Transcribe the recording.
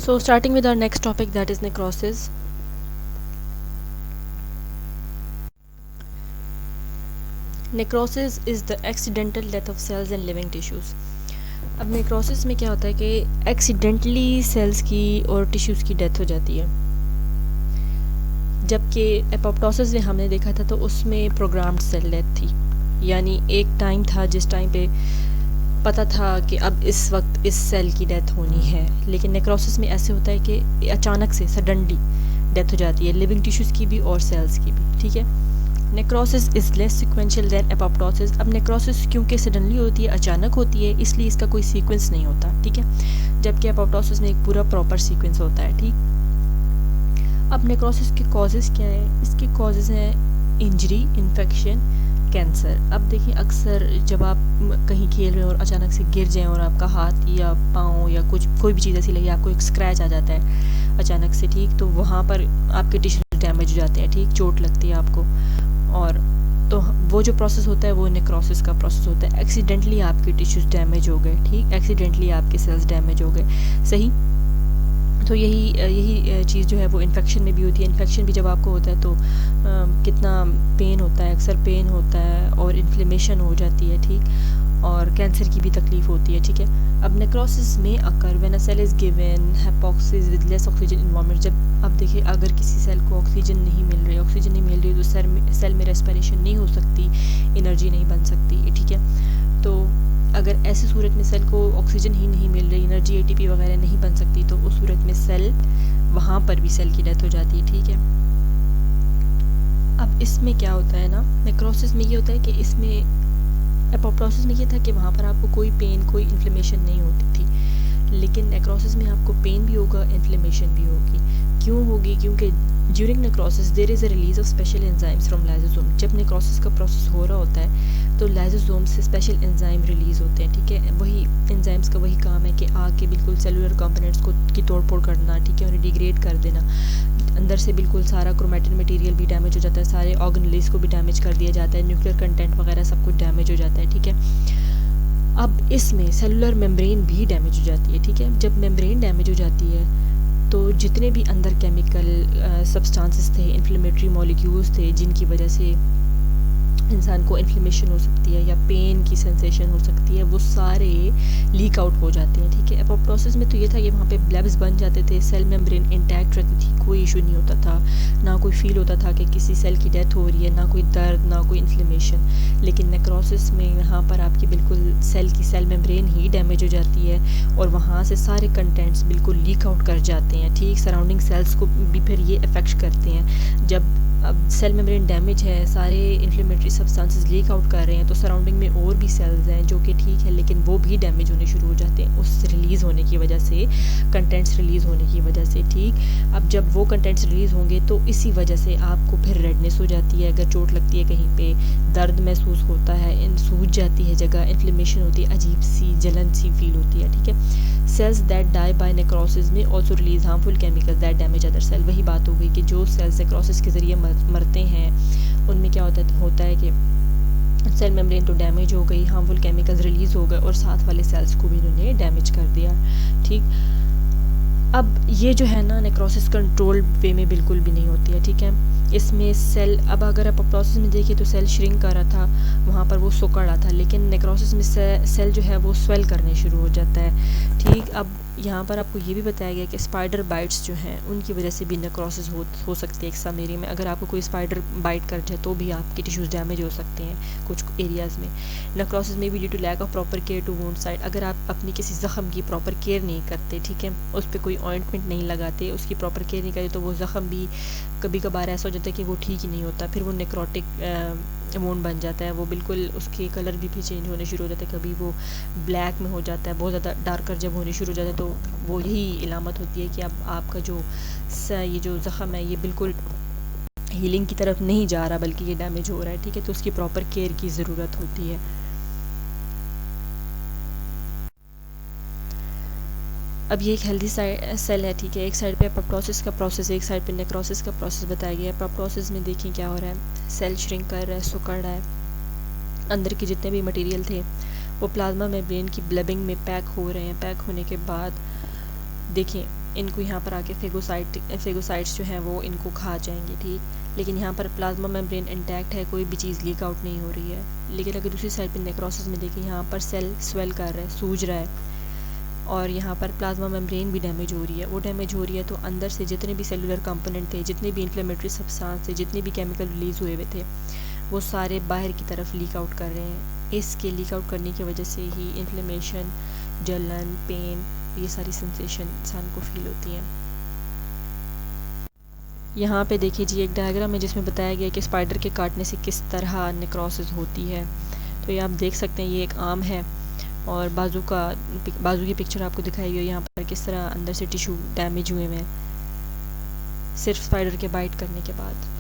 So starting with our next topic, that is necrosis. Necrosis is the accidental death of cells and living tissues. अब necrosis में क्या होता है कि accidentally sales की और टिश्यूज़ की डेथ हो जाती है, जबकि एपोप्टोसिस में हमने देखा था तो उसमें प्रोग्राम्ड सेल डेथ थी, यानी एक टाइम था जिस टाइम पे पता था कि अब इस वक्त इस सेल की डेथ होनी है। लेकिन नेक्रोसिस में ऐसे होता है कि अचानक से सडनली डेथ हो जाती है, लिविंग टिश्यूज़ की भी और सेल्स की भी। ठीक है, necrosis is less sequential than apoptosis. अब नेक्रोसिस क्योंकि सडनली होती है, अचानक होती है, इसलिए इसका कोई सीक्वेंस नहीं होता। ठीक है, जबकि एपोप्टोसिस में एक पूरा प्रॉपर सीक्वेंस होता है। ठीक, अब नेक्रोसिस के कॉजेज़ क्या हैं? इसके कॉजेज़ हैं इंजरी, इन्फेक्शन, कैंसर। अब देखिए, अक्सर जब आप कहीं खेल रहे हो और अचानक से गिर जाएं और आपका हाथ या पाँव या कोई भी चीज़ ऐसी लगी, आपको एक स्क्रैच आ जाता है अचानक से, ठीक, तो वहाँ पर आपके टिश्यू डैमेज हो जाते हैं। ठीक, चोट लगती है आपको, और तो वो जो प्रोसेस होता है वो नेक्रोसिस का प्रोसेस होता है। एक्सीडेंटली आपके टिश्यूज़ डैमेज हो गए, ठीक, एक्सीडेंटली आपके सेल्स डैमेज हो गए, सही। तो यही चीज़ जो है वो इन्फेक्शन में भी होती है। इन्फेक्शन भी जब आपको होता है तो कितना पेन होता है, अक्सर पेन होता है और इन्फ्लेमेशन हो जाती है। ठीक, और कैंसर की भी तकलीफ़ होती है। ठीक है, अब नेक्रोसिस में occur when a cell is given hypoxia with less oxygen environment. जब अब देखिए, अगर किसी सेल को ऑक्सीजन नहीं मिल रही तो सेल में रेस्पिरेशन नहीं हो सकती, एनर्जी नहीं बन सकती। ठीक है, तो अगर ऐसी सूरत में सेल को ऑक्सीजन ही नहीं मिल रही, एनर्जी एटीपी वगैरह नहीं बन सकती, तो उस सूरत में सेल वहाँ पर भी सेल की डेथ हो जाती है। ठीक है, अब इसमें क्या होता है ना, नेक्रोसिस में ये होता है कि इसमें एपोप्टोसिस में ये था कि वहाँ पर आपको कोई पेन, कोई इन्फ्लेमेशन नहीं होती थी, लेकिन नेक्रोसिस में आपको पेन भी होगा, इन्फ्लेमेशन भी होगी। क्यों होगी? क्योंकि during necrosis there is a release of special enzymes from lysosome. जब नेक्रोसिस का प्रोसेस हो रहा होता है तो लाइसोसोम से स्पेशल एंजाइम रिलीज़ होते हैं। ठीक है, वही एंजाइम्स का वही काम है कि आके बिल्कुल सेलुलर कंपोनेंट्स की तोड़ फोड़ करना, ठीक है, उन्हें डिग्रेड कर देना। अंदर से बिल्कुल सारा क्रोमैटिन मटेरियल भी डैमेज हो जाता है, सारे ऑर्गेनेल्स को भी डैमेज कर दिया जाता है, न्यूक्लियर कंटेंट वगैरह सब कुछ डैमेज हो जाता है। ठीक है, अब इसमें सेलुलर मेम्ब्रेन भी डैमेज हो जाती है। ठीक है, जब मेम्ब्रेन डैमेज हो जाती है तो जितने भी अंदर केमिकल सब्सटेंसेस थे, इन्फ्लेमेटरी मॉलिक्यूल्स थे, जिनकी वजह से इंसान को इन्फ्लेमेशन हो सकती है या पेन की सेंसेशन हो सकती है, वो सारे लीक आउट हो जाते हैं। ठीक है, एपोप्टोसिस में तो ये था कि वहाँ पे ब्लब्स बन जाते थे, सेल मेम्ब्रेन इंटैक्ट रहती थी, कोई इशू नहीं होता था, ना कोई फील होता था कि किसी सेल की डेथ हो रही है, ना कोई दर्द, ना कोई इन्फ्लेमेशन। लेकिन नेक्रोसिस में यहाँ पर आपकी बिल्कुल सेल मेम्ब्रेन ही डैमेज हो जाती है और वहाँ से सारे कंटेंट्स बिल्कुल लीक आउट कर जाते हैं। ठीक, सराउंडिंग सेल्स को भी फिर ये अफेक्ट करते हैं। जब अब सेल मेम्ब्रेन डैमेज है, सारे इन्फ्लेमेटरी सब्सटेंसेस लीक आउट कर रहे हैं, तो सराउंडिंग में और भी सेल्स हैं जो कि ठीक है, लेकिन वो भी डैमेज होने शुरू हो जाते हैं उस रिलीज़ होने की वजह से, कंटेंट्स रिलीज़ होने की वजह से। ठीक, अब जब वो कंटेंट्स रिलीज़ होंगे तो इसी वजह से आपको फिर रेडनेस हो जाती है, अगर चोट लगती है कहीं पे, दर्द महसूस होता है, सूज जाती है जगह, इन्फ्लेमेशन होती है, अजीब सी जलन सी फील होती है। ठीक है, cells that die by necrosis में also release harmful chemicals that damage other cell. वही बात हो गई कि जो सेल्स नेक्रोसिस के ज़रिए मरते हैं उनमें क्या होता है कि सेल मेम्ब्रेन तो डैमेज हो गई, हार्मफुल केमिकल्स रिलीज़ हो गए और साथ वाले सेल्स को भी उन्होंने डैमेज कर दिया। ठीक, अब ये जो है ना, नेक्रोसिस कंट्रोल वे में बिल्कुल भी नहीं होती है। ठीक है, इसमें सेल, अब अगर आप एपोप्टोसिस में देखिए तो सेल श्रिंक कर रहा था, वहाँ पर वो सुकड़ रहा था, लेकिन नेक्रोसिस में सेल जो है वो स्वेल करने शुरू हो जाता है। ठीक, अब यहाँ पर आपको ये भी बताया गया कि स्पाइडर बाइट्स जो हैं उनकी वजह से भी नेक्रोसिस हो सकती है। एक समेरी में अगर आपको कोई स्पाइडर बाइट कर जाए तो भी आपके टिश्यूज़ डैमेज हो सकते हैं कुछ एरियाज़ में। नेक्रोसिस में भी due to lack of proper care to wound site. अगर आप अपनी किसी ज़ख़म की प्रॉपर केयर नहीं करते, ठीक है, उस पर कोई ऑइंटमेंट नहीं लगाते, उसकी प्रॉपर केयर नहीं करते, तो वो ज़ख़म भी कभी कभार ऐसा हो जाता है कि वो ठीक ही नहीं होता, फिर वो नेक्रोटिक वुंड बन जाता है, वो बिल्कुल उसके कलर भी चेंज होने शुरू हो जाते हैं, कभी वो ब्लैक में हो जाता है, बहुत ज़्यादा डार्कर जब होने शुरू हो जाता है तो वो यही इलामत होती है कि अब आपका ये जो ज़ख़म है ये बिल्कुल हीलिंग की तरफ नहीं जा रहा बल्कि ये डैमेज हो रहा है। ठीक है, तो उसकी प्रॉपर केयर की ज़रूरत होती है। अब ये एक हेल्दी सेल है। ठीक है, एक साइड पे एपोप्टोसिस का प्रोसेस, एक साइड पे नेक्रोसिस का प्रोसेस बताया गया है। एपोप्टोसिस में देखें क्या हो रहा है, सेल श्रिंक कर रहा है, सुकड़ रहा है, अंदर के जितने भी मटेरियल थे वो प्लाज्मा मेम्ब्रेन की ब्लबिंग में पैक हो रहे हैं। पैक होने के बाद देखें इनको यहाँ पर आके फेगोसाइट्स जो हैं वो इनको खा जाएंगे, ठीक। लेकिन यहाँ पर प्लाज्मा मेम्ब्रेन इंटैक्ट है, कोई भी चीज़ लीक आउट नहीं हो रही है। लेकिन अगर दूसरी साइड पे नेक्रोसिस में देखें, यहाँ पर सेल स्वेल कर रहा है, सूज रहा है, और यहाँ पर प्लाज्मा मेम्ब्रेन भी डैमेज हो रही है। वो डैमेज हो रही है तो अंदर से जितने भी सेलुलर कंपोनेंट थे, जितने भी इन्फ्लेमेटरी सब्सटेंस थे, जितने भी केमिकल रिलीज़ हुए हुए थे, वो सारे बाहर की तरफ लीक आउट कर रहे हैं। इसके लीक आउट करने की वजह से ही इन्फ्लेमेशन, जलन, पेन, ये सारी सेंसेशन इंसान को फील होती हैं। यहाँ पे देखिए जी एक डायग्राम है जिसमें बताया गया है कि स्पाइडर के काटने से किस तरह नेक्रोसिस होती है। तो ये आप देख सकते हैं, ये एक आर्म है और बाजू की पिक्चर आपको दिखाई हुई है। यहाँ पर किस तरह अंदर से टिश्यू डैमेज हुए हैं सिर्फ स्पाइडर के बाइट करने के बाद।